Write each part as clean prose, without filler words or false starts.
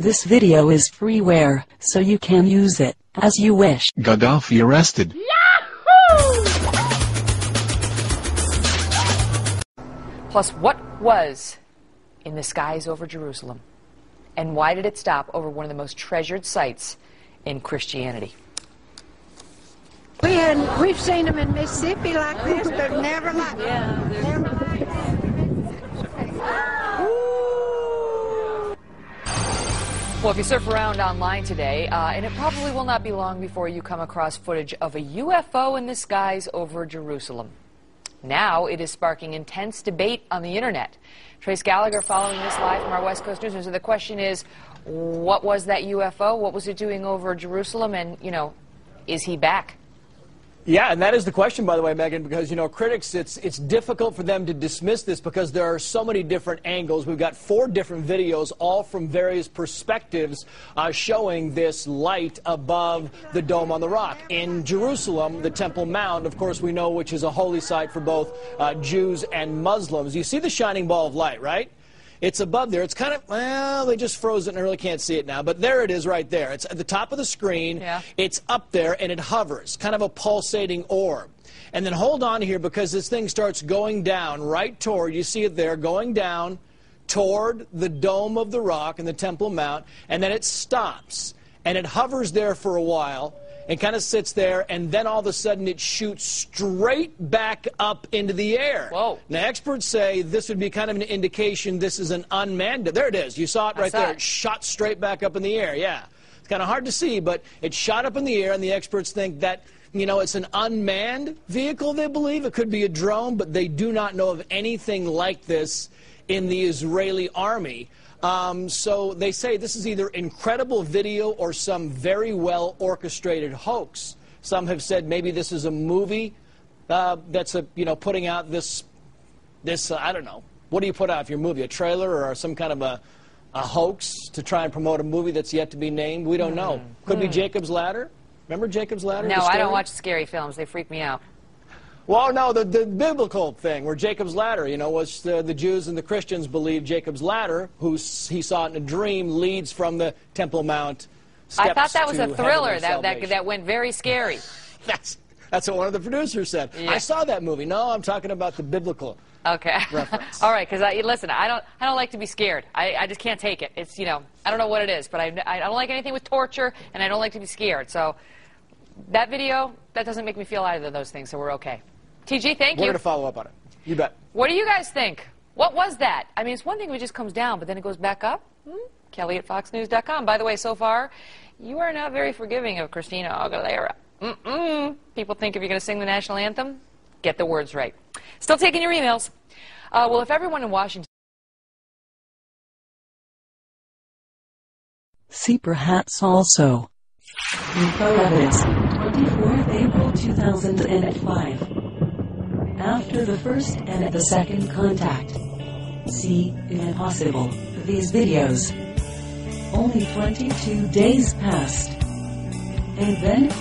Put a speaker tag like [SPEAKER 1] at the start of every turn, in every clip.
[SPEAKER 1] This video is freeware, so you can use it as you wish.
[SPEAKER 2] Gaddafi arrested.
[SPEAKER 3] Yahoo! Plus, what was in the skies over Jerusalem? And why did it stop over one of the most treasured sites in Christianity?
[SPEAKER 4] We've seen them in Mississippi like this, but never like
[SPEAKER 3] Well, if you surf around online today, and it probably will not be long before you come across footage of a UFO in the skies over Jerusalem. Now it is sparking intense debate on the internet. Trace Gallagher following this live from our West Coast News. So the question is, what was that UFO? What was it doing over Jerusalem? And, you know, is he back?
[SPEAKER 5] Yeah, and that is the question, by the way, Megan, because, you know, critics, it's difficult for them to dismiss this because there are so many different angles. We've got 4 different videos, all from various perspectives, showing this light above the Dome on the Rock. In Jerusalem, the Temple Mount, of course, we know, which is a holy site for both Jews and Muslims. You see the shining ball of light, right? It's above there. It's kind of, well, they just froze it and I really can't see it now. But there it is right there. It's at the top of the screen.
[SPEAKER 3] Yeah.
[SPEAKER 5] It's up there and it hovers, kind of a pulsating orb. And then hold on here because this thing starts going down right toward, you see it there, going down toward the Dome of the Rock and the Temple Mount. And then it stops. And it hovers there for a while and kind of sits there, and then all of a sudden it shoots straight back up into the air.
[SPEAKER 3] Whoa.
[SPEAKER 5] Now, experts say this would be kind of an indication this is an unmanned. There it is. You saw it right there. It shot straight back up in the air. Yeah. It's kind of hard to see, but it shot up in the air, and the experts think that, you know, it's an unmanned vehicle, they believe. It could be a drone, but they do not know of anything like this in the Israeli army. So they say this is either incredible video or some very well orchestrated hoax. Some have said maybe this is a movie that's putting out this I don't know. What do you put out for your movie? A trailer or some kind of a hoax to try and promote a movie that's yet to be named? We don't know. Could be Jacob's Ladder. Remember Jacob's Ladder?
[SPEAKER 3] No, I don't watch scary films. They freak me out.
[SPEAKER 5] Well, no, the biblical thing where Jacob's Ladder, you know, was the Jews and the Christians believe Jacob's Ladder, who he saw it in a dream, leads from the Temple Mount.
[SPEAKER 3] I thought that was a thriller that went very scary.
[SPEAKER 5] That's what one of the producers said. Yeah. I saw that movie. No, I'm talking about the biblical.
[SPEAKER 3] Okay.
[SPEAKER 5] Reference.
[SPEAKER 3] All right, because listen, I don't like to be scared. I just can't take it. It's, you know, I don't know what it is, but I don't like anything with torture, and I don't like to be scared. So that video, that doesn't make me feel either of those things, so we're okay. TG, thank you.
[SPEAKER 5] We're going to follow up on it. You bet.
[SPEAKER 3] What do you guys think? What was that? I mean, it's one thing if it just comes down, but then it goes back up. Kelly at FoxNews.com. By the way, so far, you are not very forgiving of Christina Aguilera. People think if you're going to sing the national anthem, get the words right. Still taking your emails. Well, if everyone in Washington...
[SPEAKER 1] See perhaps also. Info evidence, 24th April 2005. After the first and the second contact. See, if possible, these videos. Only 22 days passed. And then...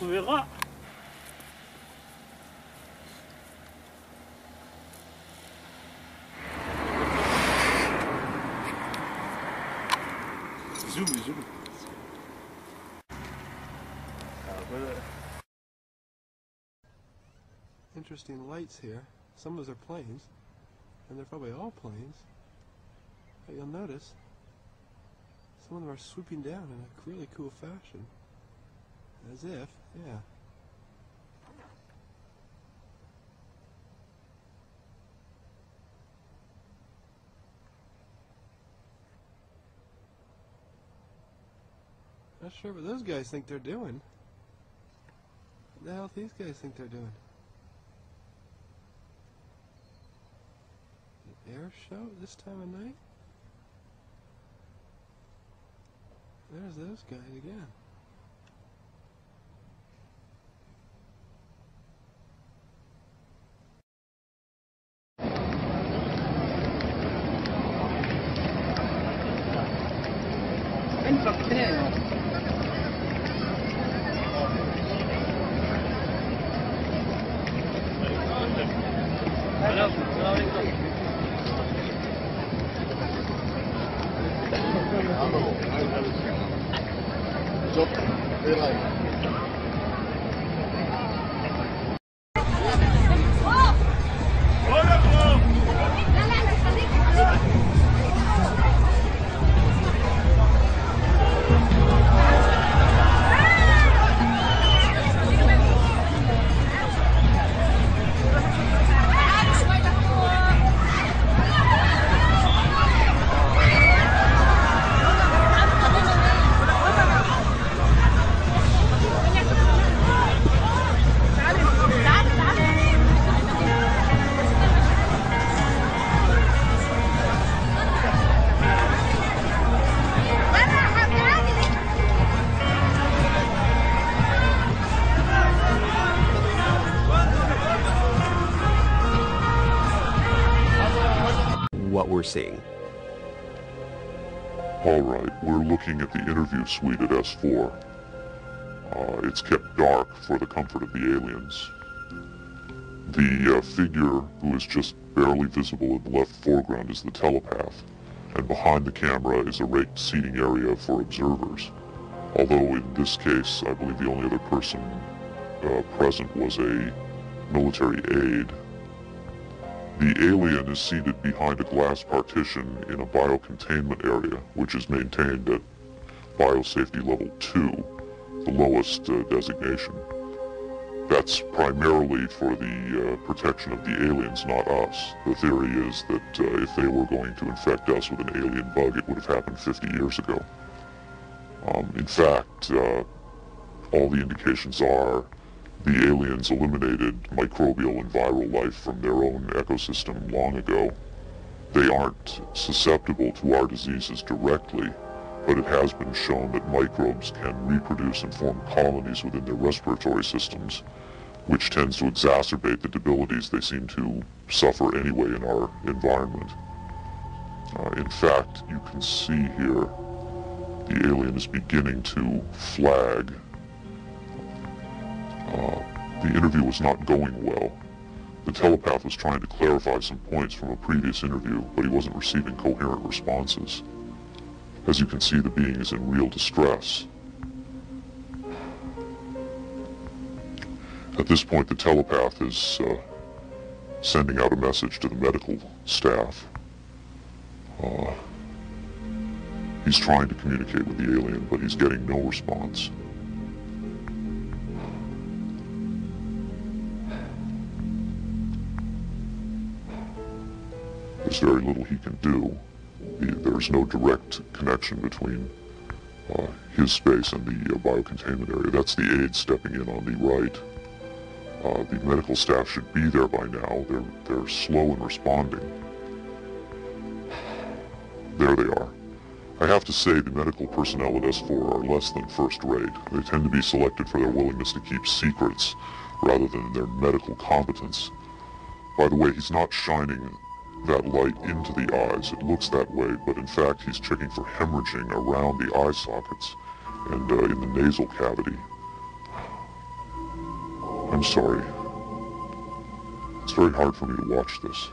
[SPEAKER 2] On verra. Zoom, zoom.
[SPEAKER 6] Interesting lights here. Some of those are planes, and they're probably all planes. But you'll notice some of them are swooping down in a really cool fashion. As if, yeah. Not sure what those guys think they're doing. What the hell do these guys think they're doing? An air show at this time of night? There's those guys again.
[SPEAKER 7] What we're seeing.
[SPEAKER 8] All right, we're looking at the interview suite at S4. It's kept dark for the comfort of the aliens. The figure who is just barely visible in the left foreground is the telepath, and behind the camera is a raked seating area for observers. Although in this case, I believe the only other person present was a military aide. The alien is seated behind a glass partition in a biocontainment area, which is maintained at Biosafety Level 2, the lowest designation. That's primarily for the protection of the aliens, not us. The theory is that if they were going to infect us with an alien bug, it would have happened 50 years ago. In fact, all the indications are the aliens eliminated microbial and viral life from their own ecosystem long ago. They aren't susceptible to our diseases directly, but it has been shown that microbes can reproduce and form colonies within their respiratory systems, which tends to exacerbate the debilities they seem to suffer anyway in our environment. In fact, you can see here the alien is beginning to flag. The interview was not going well. The telepath was trying to clarify some points from a previous interview, but he wasn't receiving coherent responses. As you can see, the being is in real distress. At this point, the telepath is sending out a message to the medical staff. He's trying to communicate with the alien, but he's getting no response. There's very little he can do. There's no direct connection between his space and the biocontainment area. That's the aide stepping in on the right. The medical staff should be there by now. They're slow in responding. There they are. I have to say the medical personnel at S4 are less than first rate. They tend to be selected for their willingness to keep secrets rather than their medical competence. By the way, he's not shining that light into the eyes. It looks that way, but in fact he's checking for hemorrhaging around the eye sockets and in the nasal cavity. I'm sorry. It's very hard for me to watch this.